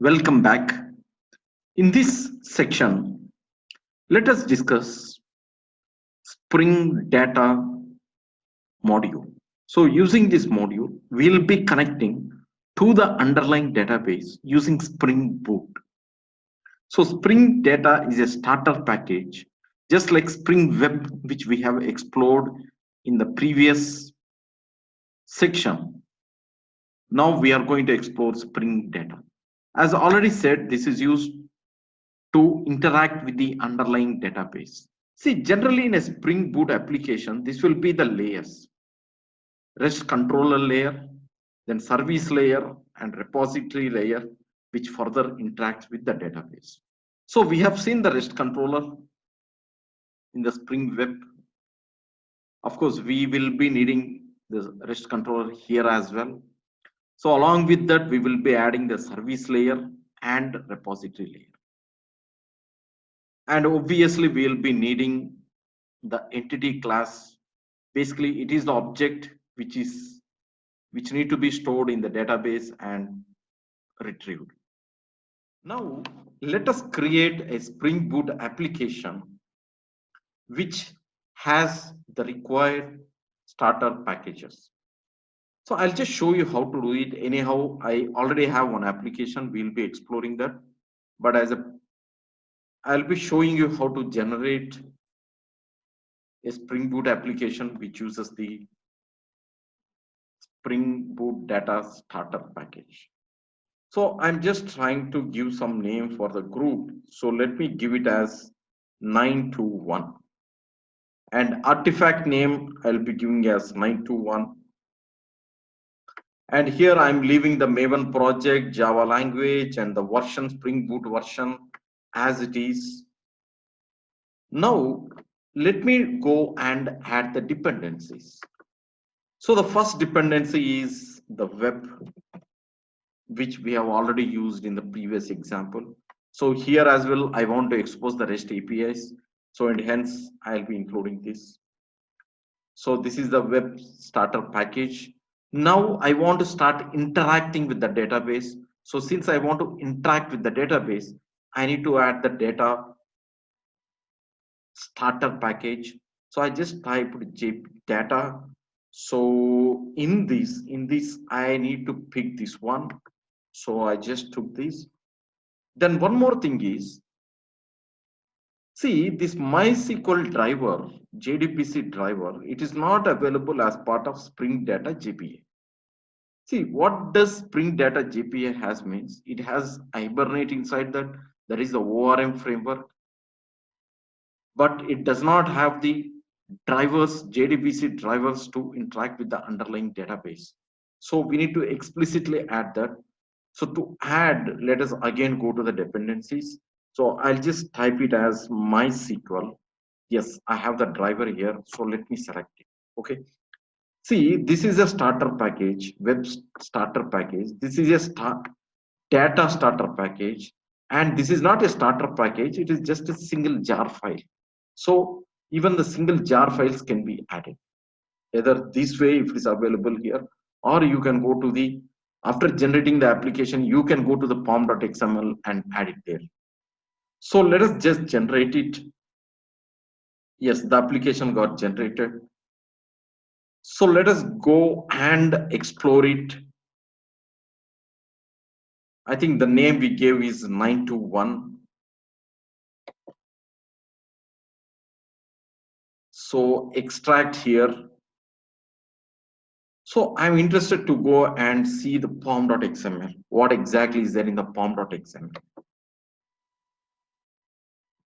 Welcome back. In this section, let us discuss Spring Data module. So using this module, we'll be connecting to the underlying database using Spring Boot. So Spring Data is a starter package, just like Spring Web, which we have explored in the previous section. Now we are going to explore Spring Data. As already said, this is used to interact with the underlying database. See, generally in a Spring Boot application, this will be the layers: REST controller layer, then service layer, and repository layer, which further interacts with the database. So we have seen the REST controller in the Spring Web. Of course, we will be needing the REST controller here as well. So along with that, we will be adding the service layer and repository layer. And obviously, we will be needing the entity class. Basically, it is the object which need to be stored in the database and retrieved. Now, let us create a Spring Boot application which has the required starter packages. So I'll just show you how to do it. Anyhow, I already have one application. We'll be exploring that. But I'll be showing you how to generate a Spring Boot application which uses the Spring Boot Data Starter package. So I'm just trying to give some name for the group. So let me give it as 921. And artifact name I'll be giving as 921. And here I'm leaving the Maven project, Java language, and the version, Spring Boot version as it is. Now, let me go and add the dependencies. So the first dependency is the web, which we have already used in the previous example. So here as well, I want to expose the REST APIs. So and hence I'll be including this. So this is the web starter package. Now I want to start interacting with the database. So since I want to interact with the database, I need to add the data starter package. So I just typed data. So in this I need to pick this one. So I just took this. Then one more thing is, see this MySQL driver, JDBC driver, it is not available as part of Spring Data JPA. See, what does Spring Data JPA has means? It has Hibernate inside that. There is the ORM framework, but it does not have the drivers, JDBC drivers to interact with the underlying database. So we need to explicitly add that. So to add, let us again go to the dependencies. So I'll just type it as MySQL. Yes, I have the driver here. So let me select it. Okay. See, this is a starter package, web starter package. This is a data starter package. And this is not a starter package. It is just a single jar file. So even the single jar files can be added. Either this way, if it is available here, or you can go to the, after generating the application, you can go to the pom.xml and add it there. So let us just generate it. Yes, the application got generated. So let us go and explore it. I think the name we gave is 921. So extract here. So I'm interested to go and see the pom.xml. What exactly is there in the pom.xml?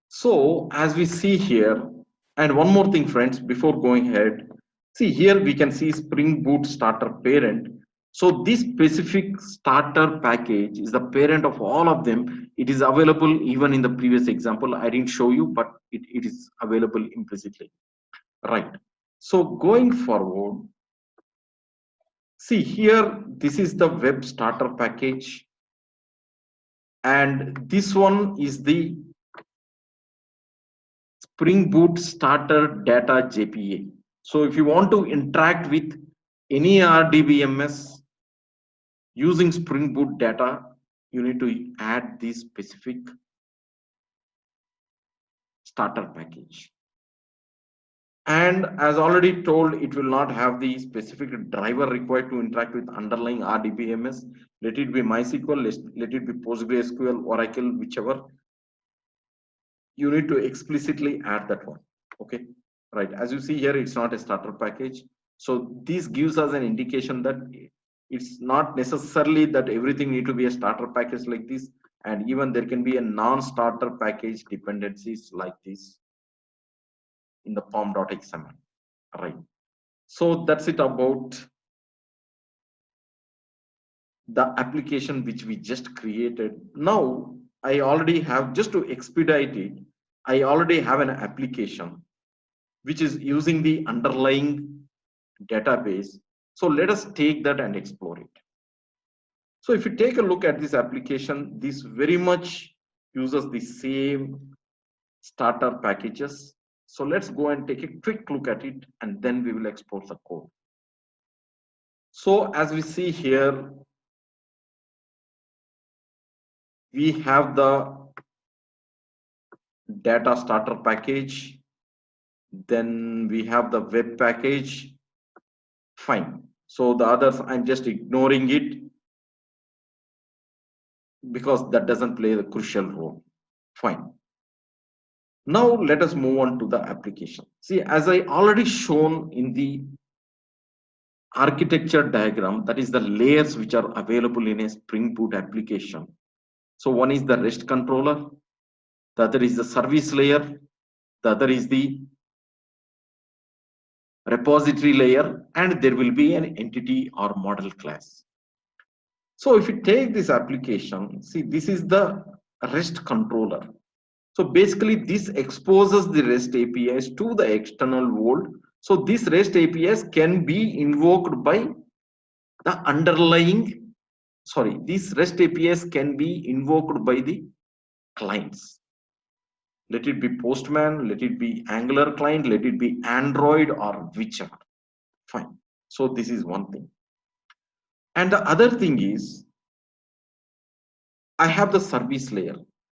So as we see here, and one more thing, friends, before going ahead, see here we can see Spring Boot starter parent. So this specific starter package is the parent of all of them. It is available even in the previous example. I didn't show you, but it is available implicitly. Right. So going forward, see here, this is the web starter package. And this one is the Spring Boot starter data JPA. So if you want to interact with any RDBMS using Spring Boot data, you need to add the specific starter package. And as already told, it will not have the specific driver required to interact with underlying RDBMS. Let it be MySQL, let it be PostgreSQL, Oracle, whichever. You need to explicitly add that one. Okay, right. As you see here, it's not a starter package. So this gives us an indication that it's not necessarily that everything need to be a starter package like this. And even there can be a non-starter package dependencies like this in the pom.xml. Right. So that's it about the application which we just created. Now I already have, just to expedite it, I already have an application which is using the underlying database. So let us take that and explore it. So if you take a look at this application, this very much uses the same starter packages. So let's go and take a quick look at it, and then we will explore the code. So as we see here, we have the data starter package, then we have the web package. Fine. So the others, I'm just ignoring it because that doesn't play the crucial role. Fine. Now let us move on to the application. See, as I already shown in the architecture diagram, that is the layers which are available in a Spring Boot application. So one is the REST controller, the other is the service layer, the other is the repository layer, and there will be an entity or model class. So if you take this application, see, this is the REST controller. So basically this exposes the REST APIs to the external world. So this REST APIs can be invoked by the underlying, sorry, these REST APIs can be invoked by the clients. Let it be Postman, let it be Angular client, let it be Android or whichever. Fine. So this is one thing. And the other thing is, I have the service layer.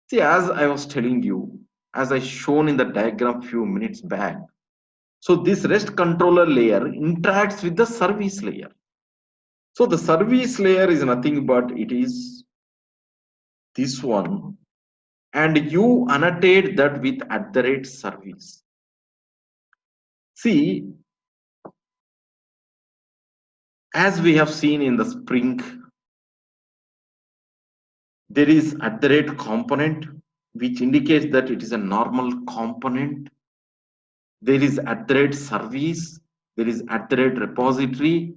See, as I was telling you, as I shown in the diagram few minutes back, so this REST controller layer interacts with the service layer. So the service layer is nothing but it is this one, and you annotate that with @service. See, as we have seen in the Spring, there is @component, which indicates that it is a normal component. There is @service, there is @repository.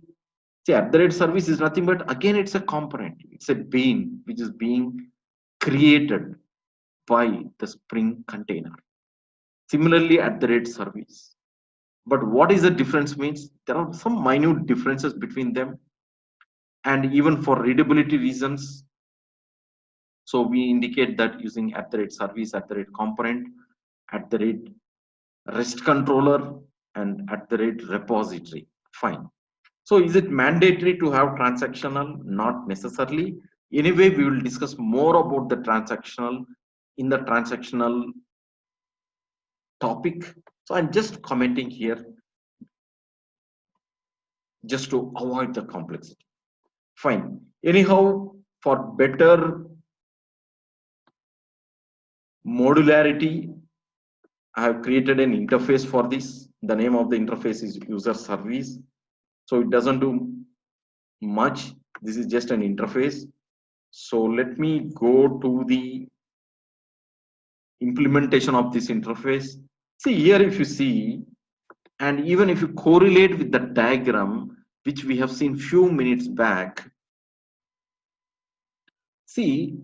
See, @service is nothing but again it's a component. It's a bean which is being created by the Spring container. Similarly, @service. But what is the difference means? There are some minute differences between them, and even for readability reasons. So we indicate that using @service, @component, @REST controller, and @repository. Fine. So is it mandatory to have transactional? Not necessarily. Anyway, we will discuss more about the transactional in the transactional topic. So I'm just commenting here just to avoid the complexity. Fine. Anyhow, for better modularity, I have created an interface for this. The name of the interface is user service. So it doesn't do much. This is just an interface. So let me go to the implementation of this interface. See here, if you see, and even if you correlate with the diagram which we have seen few minutes back, see,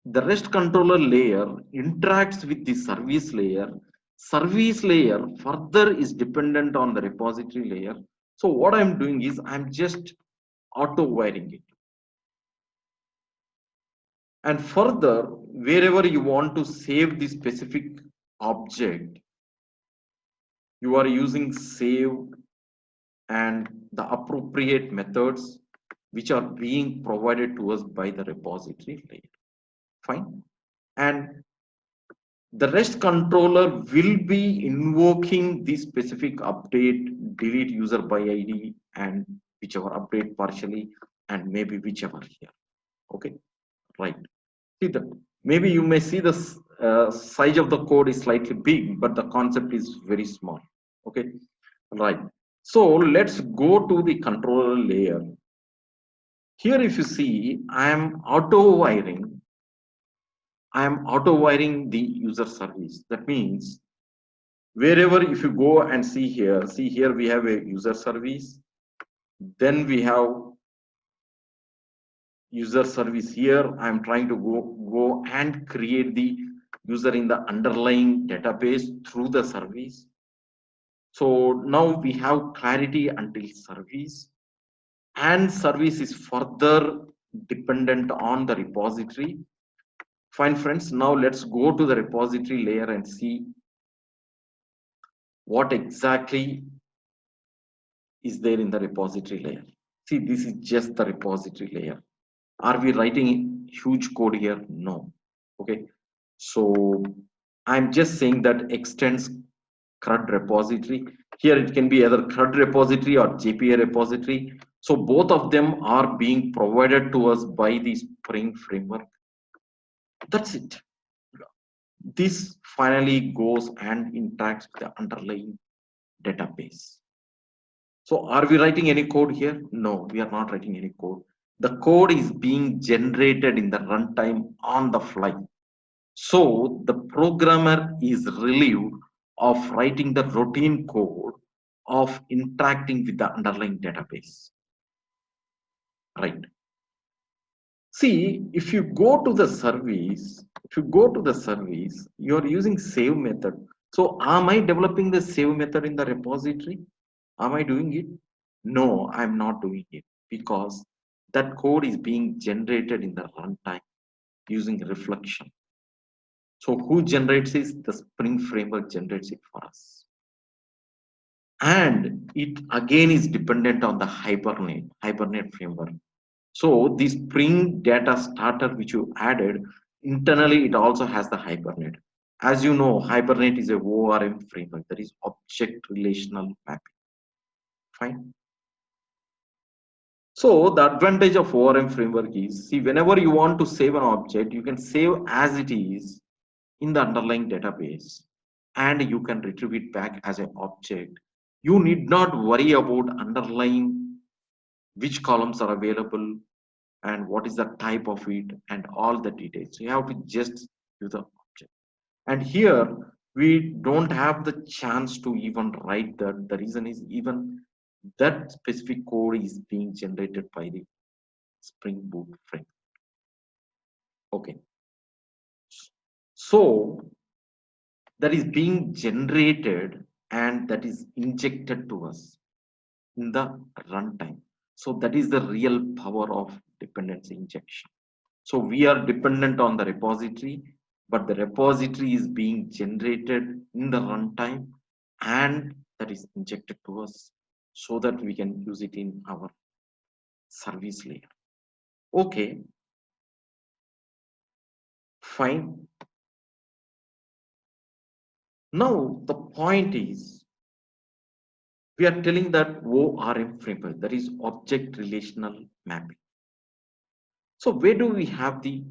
the REST controller layer interacts with the service layer. Service layer further is dependent on the repository layer. So what I'm doing is I'm just auto wiring it. And further, wherever you want to save the specific object, you are using save and the appropriate methods. which are being provided to us by the repository layer. Fine. And the REST controller will be invoking the specific update, delete user by ID, and whichever update partially, and maybe whichever here. Okay, right. See the maybe you may see the size of the code is slightly big, but the concept is very small. Okay, right. So let's go to the controller layer. Here, if you see, I am auto wiring the user service. That means wherever, if you go and see here we have a user service, then we have user service here. I'm trying to go and create the user in the underlying database through the service. So now we have clarity until service, and service is further dependent on the repository. Fine, friends. Now let's go to the repository layer and see what exactly is there in the repository layer. See, this is just the repository layer. Are we writing huge code here? No. Okay. So I'm just saying that extends CRUD repository. Here it can be either CRUD repository or JPA repository. So both of them are being provided to us by the Spring framework. That's it. This finally goes and interacts with the underlying database. So are we writing any code here? No, we are not writing any code. The code is being generated in the runtime on the fly. So the programmer is relieved of writing the routine code of interacting with the underlying database. Right. See, if you go to the service, you are using save method. So am I developing the save method in the repository? Am I doing it? No, I'm not doing it, because that code is being generated in the runtime using reflection. So who generates it? The Spring framework generates it for us. And it again is dependent on the Hibernate framework. So the Spring data starter which you added, internally it also has the Hibernate. As you know, Hibernate is a ORM framework, that is object relational mapping. Fine. So the advantage of ORM framework is, see, whenever you want to save an object, you can save as it is in the underlying database, and you can retrieve it back as an object. You need not worry about underlying which columns are available and what is the type of it and all the details. So you have to just use the object. And here we don't have the chance to even write that. The reason is even that specific code is being generated by the Spring Boot framework. Okay. So that is being generated and that is injected to us in the runtime. So that is the real power of dependency injection. So we are dependent on the repository, but the repository is being generated in the runtime and that is injected to us so that we can use it in our service layer. Okay, fine. Now the point is, we are telling that ORM framework, that is object relational mapping. So where do we have the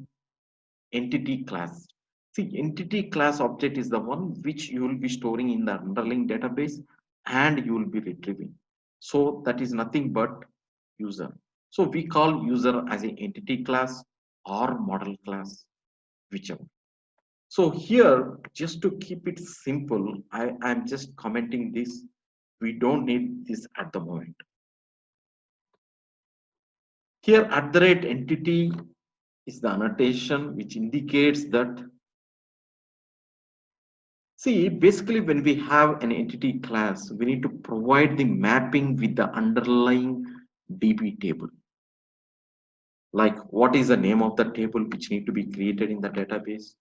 entity class? See, entity class object is the one which you will be storing in the underlying database and you will be retrieving. So that is nothing but user. So we call user as an entity class or model class, whichever. So here, just to keep it simple, I'm just commenting this. We don't need this at the moment. Here, @entity is the annotation which indicates that. See, basically, when we have an entity class, we need to provide the mapping with the underlying DB table. Like, what is the name of the table which need to be created in the database?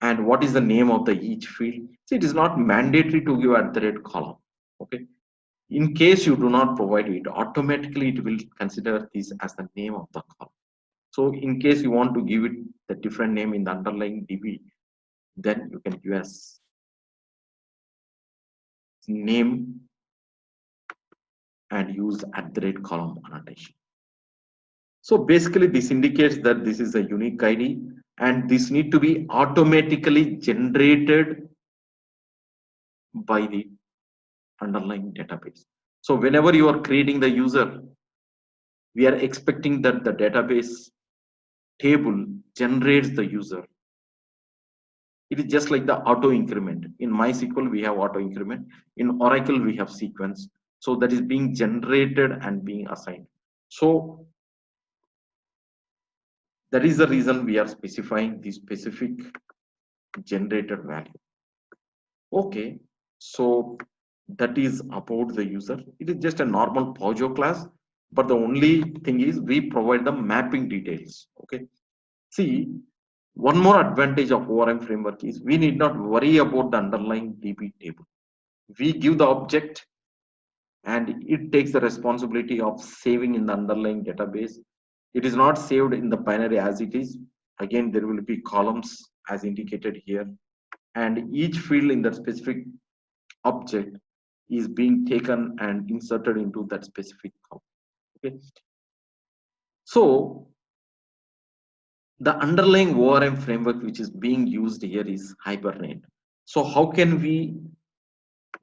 And what is the name of the each field? See, it is not mandatory to give @ column. Okay. In case you do not provide it, automatically it will consider this as the name of the column. So in case you want to give it the different name in the underlying DB, then you can give as name and use @ column annotation. So basically this indicates that this is a unique ID and this need to be automatically generated by the underlying database. So whenever you are creating the user, we are expecting that the database table generates the user. It is just like the auto increment. In MySQL, we have auto increment. In Oracle, we have sequence. So that is being generated and being assigned. So that is the reason we are specifying the specific generated value. Okay, so that is about the user. It is just a normal POJO class, but the only thing is we provide the mapping details. Okay, see, one more advantage of ORM framework is we need not worry about the underlying DB table. We give the object and it takes the responsibility of saving in the underlying database. It is not saved in the binary as it is. Again, there will be columns as indicated here, and each field in that specific object is being taken and inserted into that specific column. Okay, so the underlying ORM framework which is being used here is Hibernate. So how can we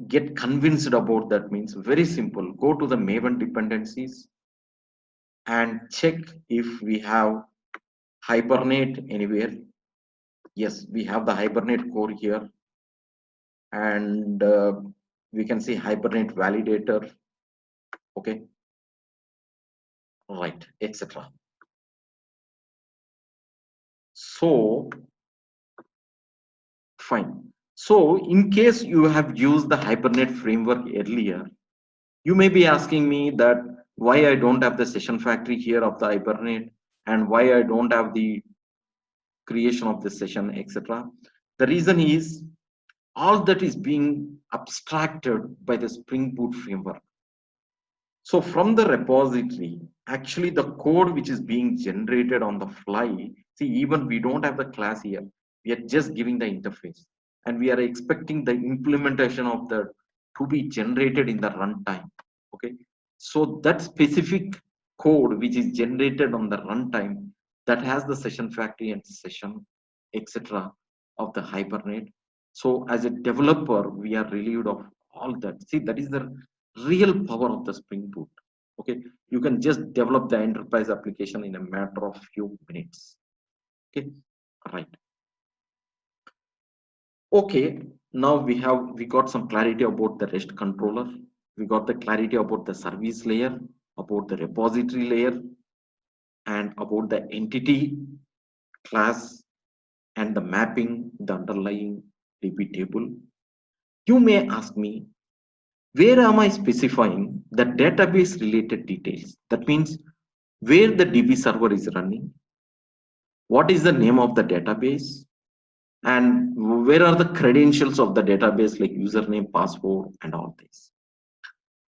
get convinced about that? Means very simple. Go to the Maven dependencies and check if we have Hibernate anywhere. Yes, we have the Hibernate core here, and we can see Hibernate validator. Okay, right, etc. So fine. So in case you have used the Hibernate framework earlier, you may be asking me that why I don't have the session factory here of the Hibernate and why I don't have the creation of the session, etc. The reason is all that is being abstracted by the Spring Boot framework. So from the repository, actually the code which is being generated on the fly, see, even we don't have the class here, we are just giving the interface and we are expecting the implementation of the to be generated in the runtime. Okay, so that specific code which is generated on the runtime that has the session factory and session, etc. of the Hibernate. So as a developer, we are relieved of all that. See, that is the real power of the Spring Boot. Okay, you can just develop the enterprise application in a matter of few minutes. Okay, right. Okay, now we got some clarity about the REST controller. We got the clarity about the service layer, about the repository layer, and about the entity class and the mapping, the underlying DB table. You may ask me, where am I specifying the database related details? That means where the DB server is running, what is the name of the database, and where are the credentials of the database like username, password, and all this.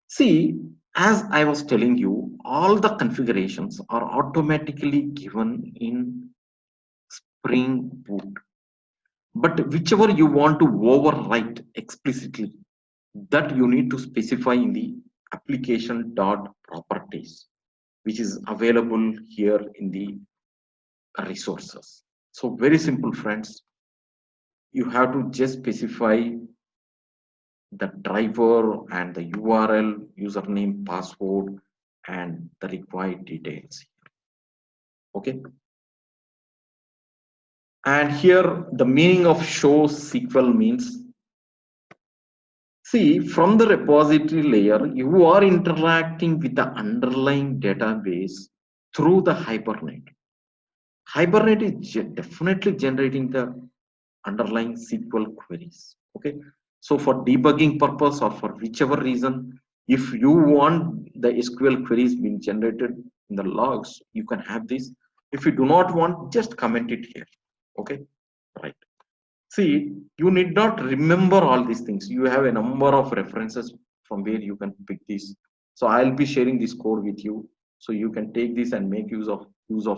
See, as I was telling you, all the configurations are automatically given in Spring Boot. But whichever you want to overwrite explicitly, that you need to specify in the application.properties, which is available here in the resources. So very simple, friends. You have to just specify the driver and the URL, username, password, and the required details. Okay. And here the meaning of show SQL means, see, from the repository layer, you are interacting with the underlying database through the Hibernate. Hibernate is definitely generating the underlying SQL queries. Okay, so for debugging purpose or for whichever reason, if you want the SQL queries being generated in the logs, you can have this. If you do not want, just comment it here. Okay, right. See, you need not remember all these things. You have a number of references from where you can pick this. So I'll be sharing this code with you, so you can take this and make use of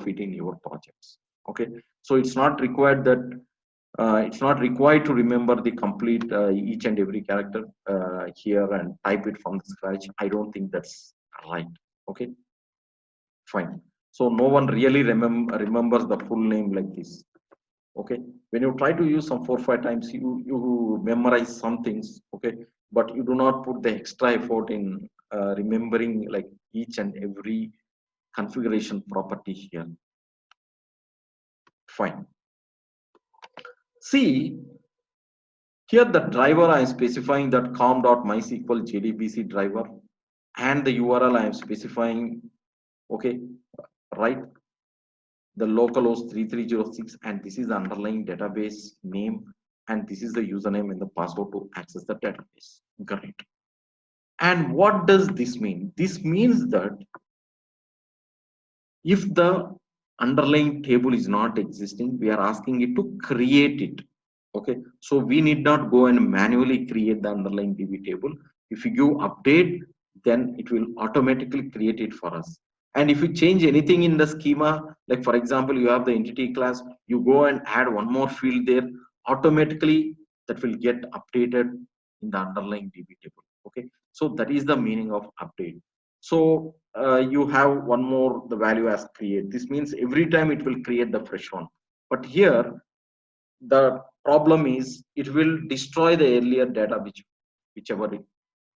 it in your projects. Okay, so it's not required to remember the complete each and every character here and type it from the scratch. I don't think that's right. Okay, fine. So no one really remembers the full name like this. Okay, when you try to use some 4 5 times, you memorize some things. Okay, but you do not put the extra effort in remembering like each and every configuration property here. Fine. See, here the driver I am specifying that com.mysql JDBC driver, and the URL I am specifying, okay, right, the localhost 3306, and this is the underlying database name, and this is the username and the password to access the database. Great. And what does this mean? This means that if the underlying table is not existing, we are asking it to create it. Okay, so we need not go and manually create the underlying DB table. If you give update, then it will automatically create it for us. And if you change anything in the schema, like for example, you have the entity class, you go and add one more field there, automatically that will get updated in the underlying DB table. Okay, so that is the meaning of update. So you have one more, the value as create. This means every time it will create the fresh one. But here, the problem is it will destroy the earlier data whichever it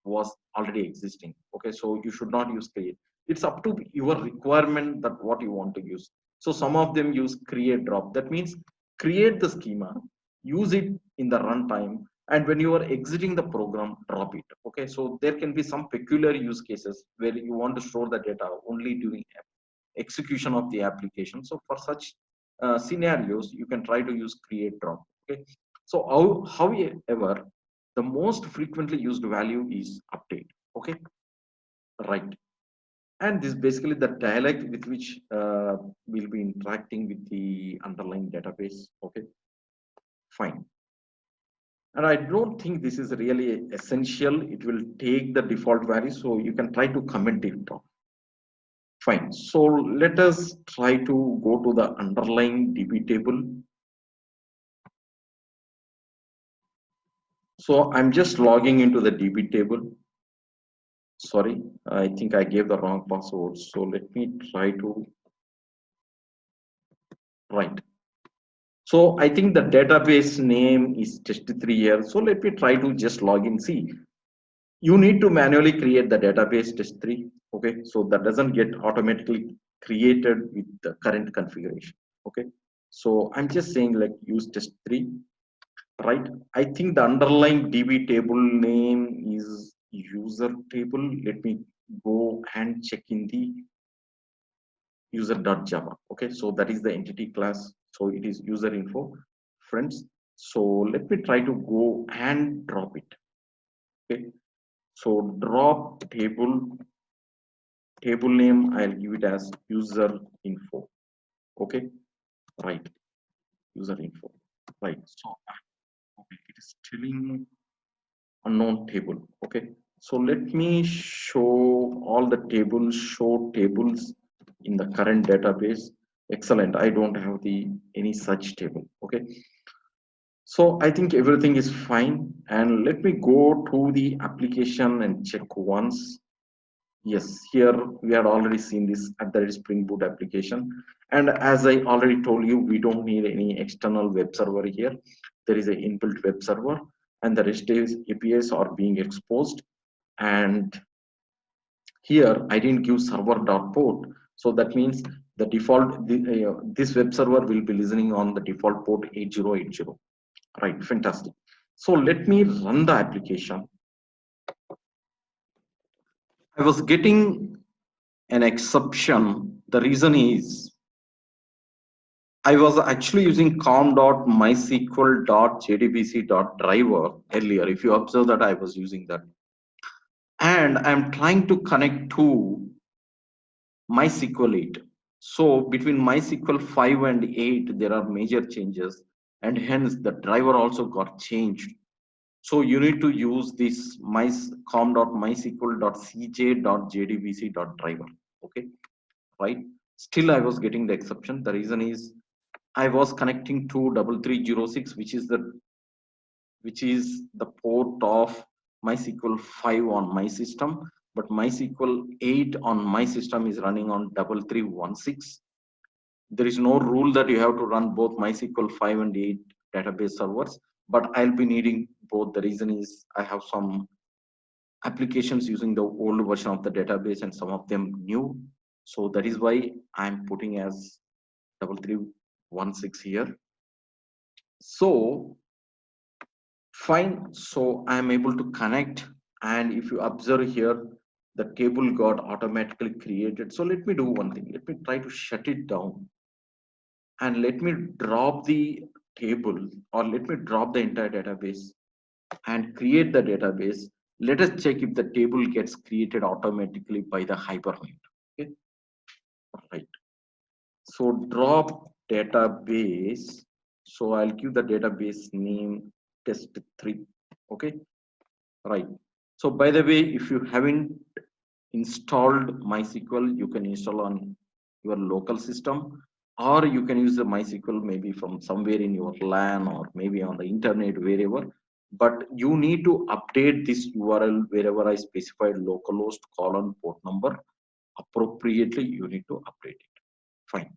was already existing. Okay, so you should not use create. It's up to your requirement that what you want to use. So some of them use create drop. That means create the schema, use it in the runtime, and when you are exiting the program, drop it. Okay, so there can be some peculiar use cases where you want to store the data only during execution of the application. So for such scenarios, you can try to use create drop. Okay, so however, the most frequently used value is update. Okay, right. And this is basically the dialect with which we'll be interacting with the underlying database. Okay, fine. And I don't think this is really essential. It will take the default value, so you can try to comment it down. Fine. So let us try to go to the underlying DB table. So I'm just logging into the DB table. Sorry, I think I gave the wrong password. So let me try to, right. So I think the database name is test3 here. So let me try to just log in. See, you need to manually create the database test3. Okay, so that doesn't get automatically created with the current configuration. Okay, so I'm just saying like use test3, right? I think the underlying DB table name is user table. Let me go and check in the user.java. Okay, so that is the entity class. So it is user info, friends. So let me try to go and drop it. Okay, so drop table name, I'll give it as user info. Okay, right, user info, right. So okay, it is telling unknown table. Okay, so let me show all the tables, show tables in the current database. Excellent, I don't have the any such table. Okay, so I think everything is fine, and let me go to the application and check once. Yes, here we had already seen this at the Spring Boot application, and as I already told you, we don't need any external web server here. There is an inbuilt web server, and the REST APIs are being exposed. And here I didn't give server.port, so that means the default this web server will be listening on the default port 8080. Right, fantastic. So let me run the application. I was getting an exception. The reason is I was actually using com.mysql.jdbc.driver earlier. If you observe that, I was using that. And I'm trying to connect to MySQL 8. So between MySQL 5 and 8, there are major changes. And hence the driver also got changed. So you need to use this com.mysql.cj.jdbc.driver. Okay, right? Still, I was getting the exception. The reason is I was connecting to 3306, which is the port of MySQL 5 on my system, but MySQL 8 on my system is running on 3316. There is no rule that you have to run both MySQL 5 and 8 database servers, but I'll be needing both. The reason is I have some applications using the old version of the database and some of them new. So that is why I'm putting as 3316 here. So fine. So I'm able to connect. And if you observe here, the table got automatically created. So let me do one thing. Let me try to shut it down and let me drop the table, or let me drop the entire database and create the database. Let us check if the table gets created automatically by the Hypermind. Okay, right. So drop database. So I'll give the database name test3. Okay, right. So by the way, if you haven't installed MySQL, you can install on your local system, or you can use the MySQL maybe from somewhere in your LAN or maybe on the internet, wherever. But you need to update this URL wherever I specified localhost colon port number appropriately. You need to update it. Fine.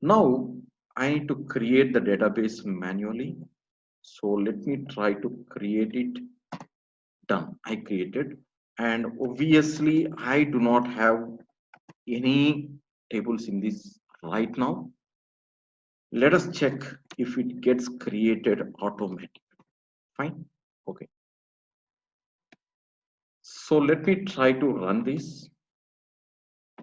Now I need to create the database manually. So let me try to create it. Done. I created, and obviously I do not have any tables in this right now. Let us check if it gets created automatically. Fine. Okay. So let me try to run this.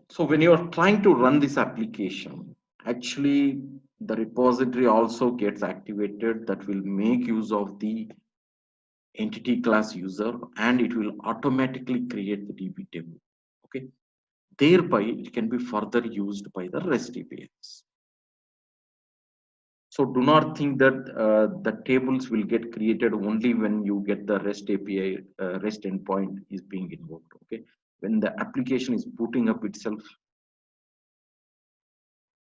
So when you are trying to run this application, actually the repository also gets activated that will make use of the entity class user, and it will automatically create the DB table. Okay. Thereby, it can be further used by the REST APIs. So do not think that the tables will get created only when you get the REST API, REST endpoint is being invoked. Okay, when the application is booting up itself,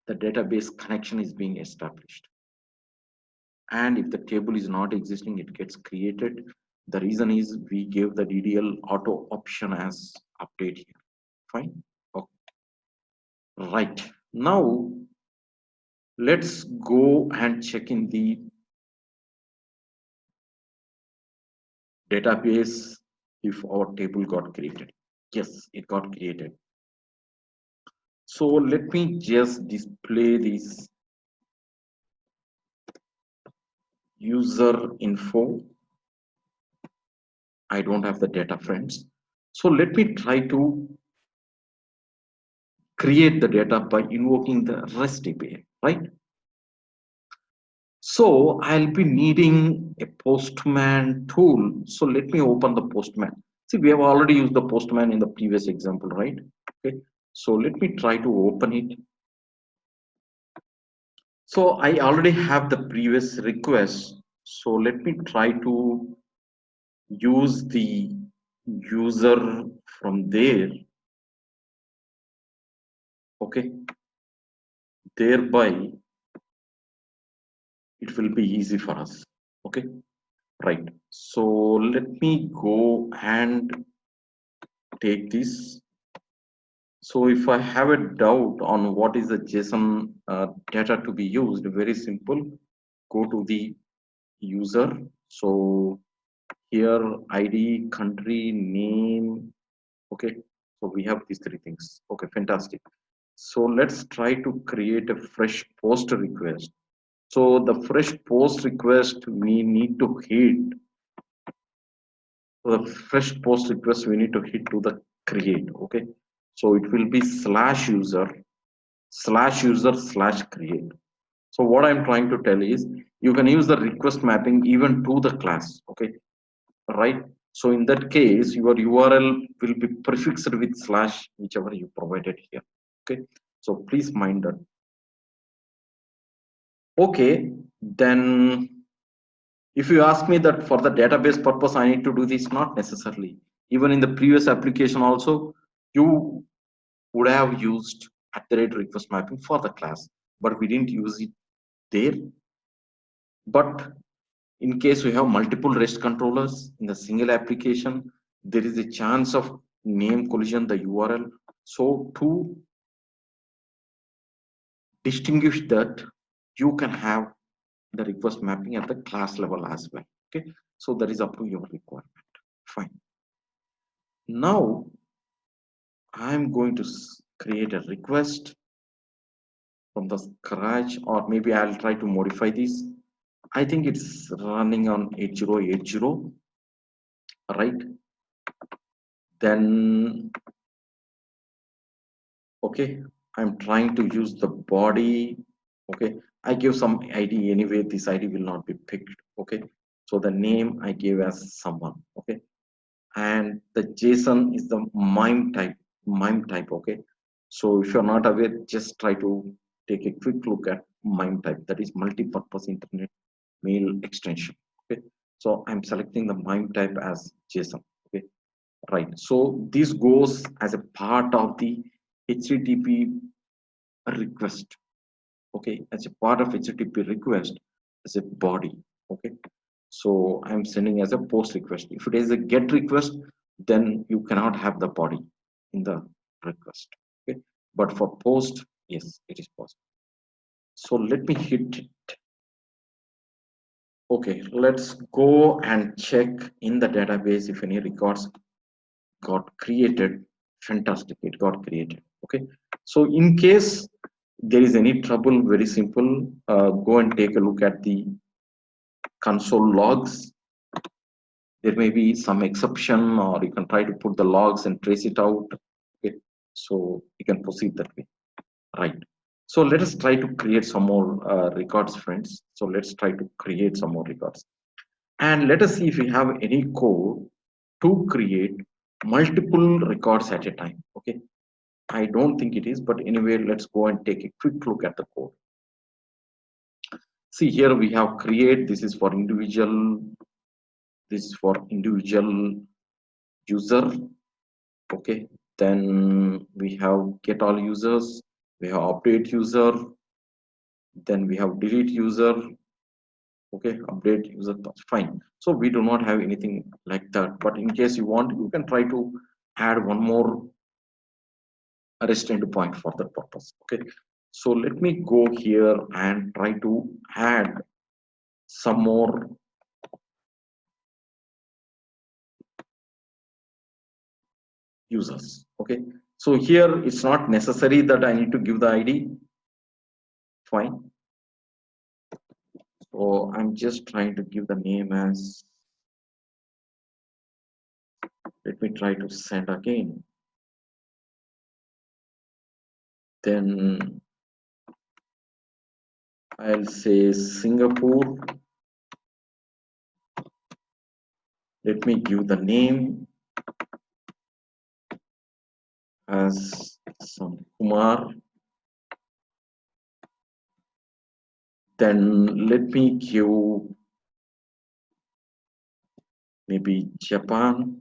the database connection is being established. And if the table is not existing, it gets created. The reason is we gave the DDL auto option as update here. Fine. Okay. Right. Now, let's go and check in the database if our table got created. Yes, it got created. So let me just display this user info. I don't have the data, friends. So let me try to create the data by invoking the REST API, right? So I'll be needing a Postman tool. So let me open the Postman. See, we have already used the Postman in the previous example, right? Okay. So let me try to open it. So I already have the previous request. So let me try to use the user from there. Okay. Thereby, it will be easy for us. Okay. Right. So let me go and take this. So if I have a doubt on what is the JSON data to be used, very simple. Go to the user. So here ID, country, name. Okay. So we have these three things. Okay, fantastic. So let's try to create a fresh post request. So the fresh post request we need to hit. The fresh post request we need to hit to the create. Okay. So it will be /user/create. So what I'm trying to tell is you can use the request mapping even to the class. Okay, right? So in that case, your URL will be prefixed with slash, whichever you provided here. Okay, so please mind that. Okay, then If you ask me that for the database purpose I need to do this, not necessarily. Even in the previous application also, you would have used at the rate request mapping for the class, but we didn't use it there. But in case we have multiple REST controllers in the single application, there is a chance of name collision, the URL. So to distinguish that, you can have the request mapping at the class level as well. Okay, so that is up to your requirement. Fine. Now I'm going to create a request from the scratch, or maybe I'll try to modify this. I think it's running on 8080, right? Then okay, I'm trying to use the body. Okay, I give some ID anyway. This ID will not be picked. Okay, so the name I gave as someone. Okay, and the JSON is the MIME type. Okay, so if you're not aware, just try to take a quick look at MIME type. That is multi-purpose internet mail extension. Okay, so I'm selecting the MIME type as JSON. Okay, right. So this goes as a part of the HTTP request. Okay, as a part of HTTP request as a body. Okay, so I'm sending as a post request. If it is a get request, then you cannot have the body in the request. Okay, but for post, yes, it is possible. So let me hit it. Okay, let's go and check in the database if any records got created. Fantastic, it got created. Okay, so in case there is any trouble, very simple, go and take a look at the console logs. There may be some exception, or you can try to put the logs and trace it out. Okay, so you can proceed that way, right? So let us try to create some more records, friends. So let's try to create some more records, and let us see if we have any code to create multiple records at a time. Okay, I don't think it is, but anyway, let's go and take a quick look at the code. See, here we have create. This is for individual. This is for individual user. Okay, then we have get all users. We have update user. Then we have delete user. Okay, update user. Fine. So we do not have anything like that. But in case you want, you can try to add one more REST endpoint for that purpose. Okay, so let me go here and try to add some more users. Okay, so here it's not necessary that I need to give the ID. Fine. So I'm just trying to give the name as, let me try to send again. Then I'll say Singapore. Let me give the name as some Kumar. Then let me give maybe Japan.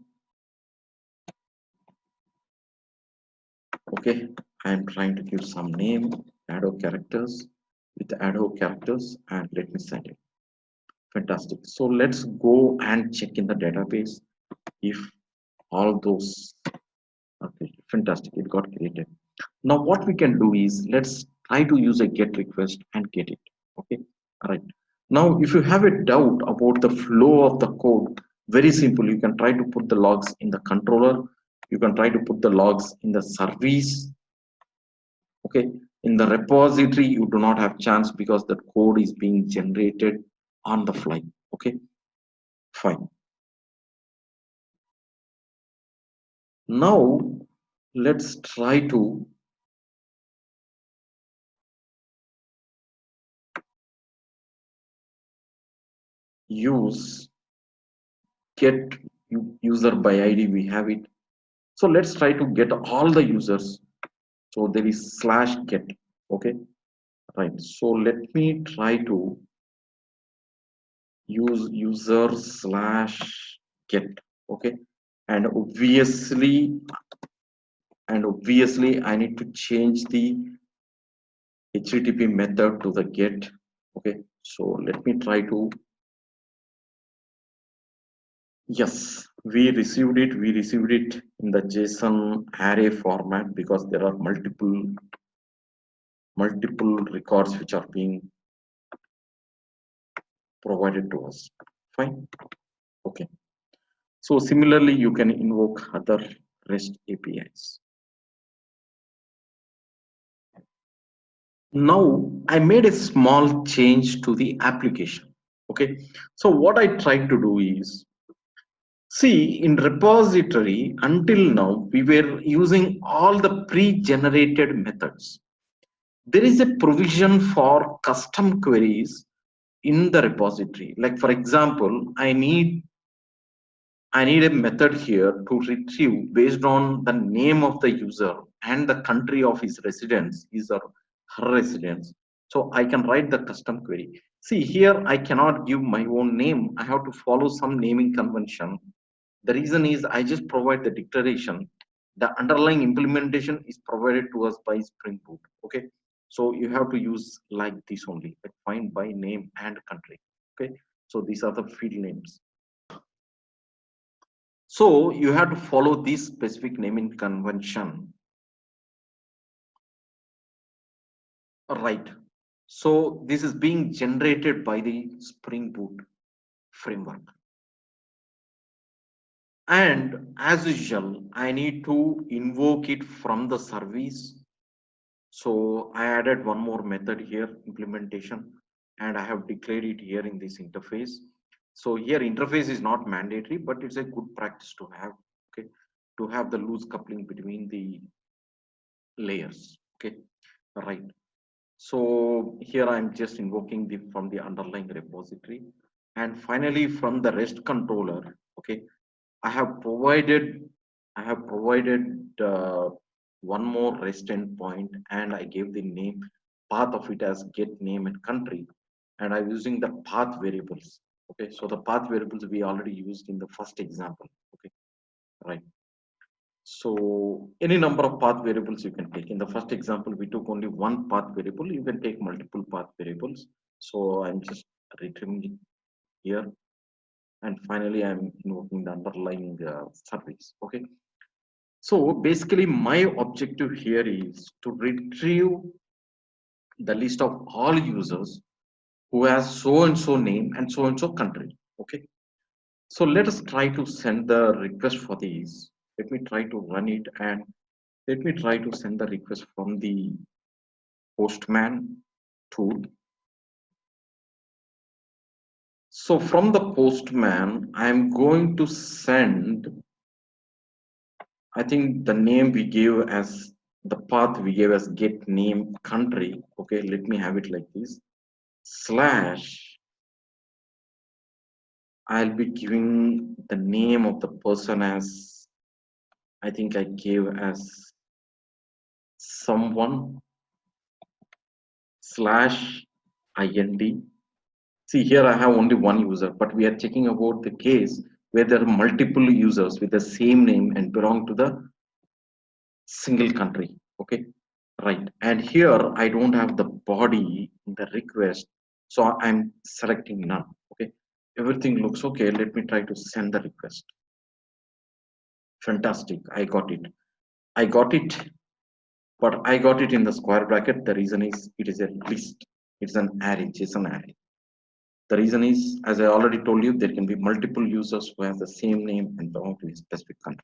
Okay, I'm trying to give some name, add hoc characters, with add hoc characters, and let me send it. Fantastic. So let's go and check in the database if all those. Okay, fantastic, it got created. Now what we can do is, let's try to use a get request and get it. Okay, all right. Now if you have a doubt about the flow of the code, very simple, you can try to put the logs in the controller. You can try to put the logs in the service. Okay, in the repository you do not have chance because the code is being generated on the fly. Okay, fine. Now let's try to use get user by ID. We have it. So let's try to get all the users. So there is slash get. Okay, right. So let me try to use user slash get. Okay, and obviously I need to change the HTTP method to the get. Okay, so let me try to, yes, we received it in the JSON array format because there are multiple records which are being provided to us. Fine. Okay, so similarly you can invoke other REST APIs. Now I made a small change to the application. Okay, so what I tried to do is, see, in repository until now we were using all the pre-generated methods. There is a provision for custom queries in the repository. Like for example, I need a method here to retrieve based on the name of the user and the country of his residence, his or her residence. So I can write the custom query. See here, I cannot give my own name. I have to follow some naming convention. The reason is I just provide the declaration. The underlying implementation is provided to us by Spring Boot. Okay. So you have to use like this only, like find by name and country. Okay. So these are the field names. So you have to follow this specific naming convention, right? So this is being generated by the Spring Boot framework. And as usual, I need to invoke it from the service. So I added one more method here, implementation, and I have declared it here in this interface. So here interface is not mandatory, but it's a good practice to have, okay, to have the loose coupling between the layers. Okay, right. So here I'm just invoking the from the underlying repository, and finally from the REST controller. Okay, I have provided one more REST endpoint, and I gave the name path of it as get name and country, and I'm using the path variables. Okay, so the path variables we already used in the first example. Okay, right. So any number of path variables you can take. In the first example, we took only one path variable. You can take multiple path variables. So I'm just retrieving it here. And finally, I'm invoking the underlying service. Okay. So basically, my objective here is to retrieve the list of all users who has so and so name and so country. Okay. So let us try to send the request for these. Let me try to run it, and let me try to send the request from the Postman tool. So from the Postman, I'm going to send, I think the name we gave as the path we gave as get name country. Okay, let me have it like this. Slash, I'll be giving the name of the person as, I think I gave as someone slash IND. See here I have only one user, but we are checking about the case where there are multiple users with the same name and belong to the single country. Okay, right. And here I don't have the body in the request, so I'm selecting none. Okay, everything looks okay. Let me try to send the request. Fantastic, I got it. I got it, but I got it in the square bracket. The reason is it is a list. It's an array, JSON array. The reason is, as I already told you, there can be multiple users who have the same name and belong to a specific country.